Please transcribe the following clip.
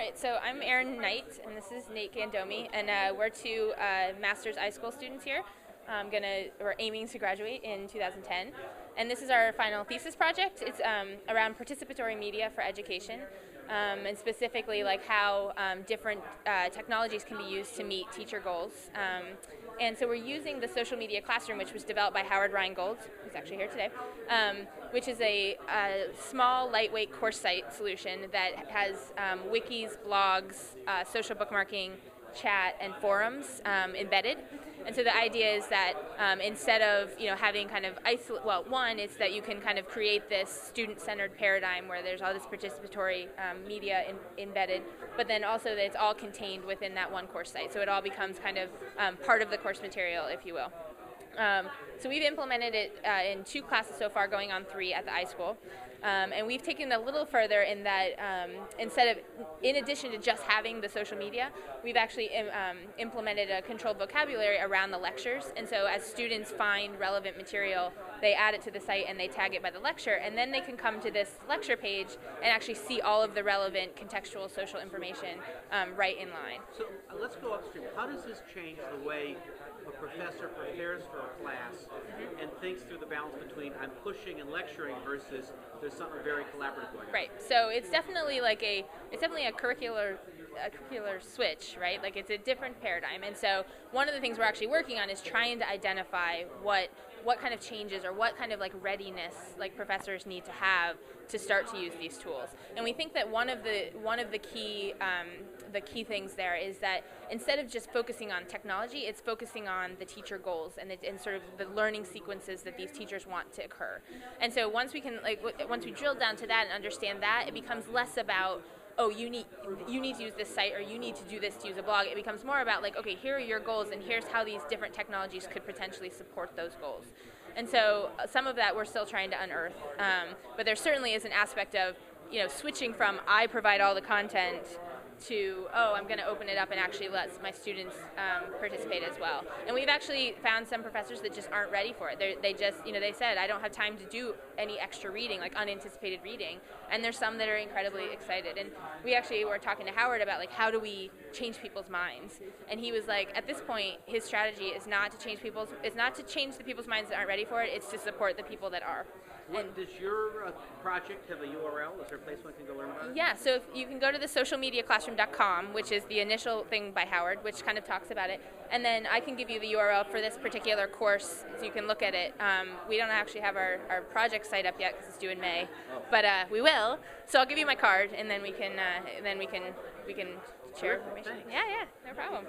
right, so I'm Erin Knight, and this is Nate Gandomi, and we're two master's iSchool students here. We're aiming to graduate in 2010, and this is our final thesis project. It's around participatory media for education, and specifically like how different technologies can be used to meet teacher goals. And so we're using the social media classroom, which was developed by Howard Rheingold, who's actually here today, which is a small, lightweight course site solution that has wikis, blogs, social bookmarking, chat, and forums embedded. And so the idea is that instead of having kind of one, it's that you can kind of create this student-centered paradigm where there's all this participatory media embedded, but then also that it's all contained within that one course site. So it all becomes kind of part of the course material, if you will. So we've implemented it in 2 classes so far, going on 3 at the iSchool. And we've taken it a little further in that in addition to just having the social media, we've actually implemented a controlled vocabulary around the lectures. And so as students find relevant material, they add it to the site and they tag it by the lecture, and then they can come to this lecture page and actually see all of the relevant contextual social information right in line. So let's go upstream. How does this change the way a professor prepares for a class and thinks through the balance between I'm pushing and lecturing versus there's something very collaborative going on? Right. So it's definitely a curricular switch, right? Like it's a different paradigm. And so one of the things we're actually working on is trying to identify what kind of changes or what kind of like readiness like professors need to have to start to use these tools. And we think that one of the key things there is that instead of just focusing on technology, it's focusing on the teacher goals and sort of the learning sequences that these teachers want to occur. And so once we drill down to that and understand that, it becomes less about, oh, you need to use this site or you need to do this to use a blog. It becomes more about like, okay, here are your goals and here's how these different technologies could potentially support those goals. And so some of that we're still trying to unearth, but there certainly is an aspect of switching from I provide all the content to, oh, I'm going to open it up and actually let my students participate as well. And we've actually found some professors that just aren't ready for it. They just, they said, I don't have time to do any extra reading, like unanticipated reading. And there's some that are incredibly excited. And we actually were talking to Howard about, like, how do we change people's minds? And he was like, at this point, his strategy is not to change the people's minds that aren't ready for it. It's to support the people that are. Does your project have a URL? Is there a place one can go learn about it? Yeah, so you can go to the socialmediaclassroom.com, which is the initial thing by Howard, which kind of talks about it. And then I can give you the URL for this particular course so you can look at it. We don't actually have our project site up yet because it's due in May, but we will. So I'll give you my card, and then we can share information. Thanks. Yeah, no problem.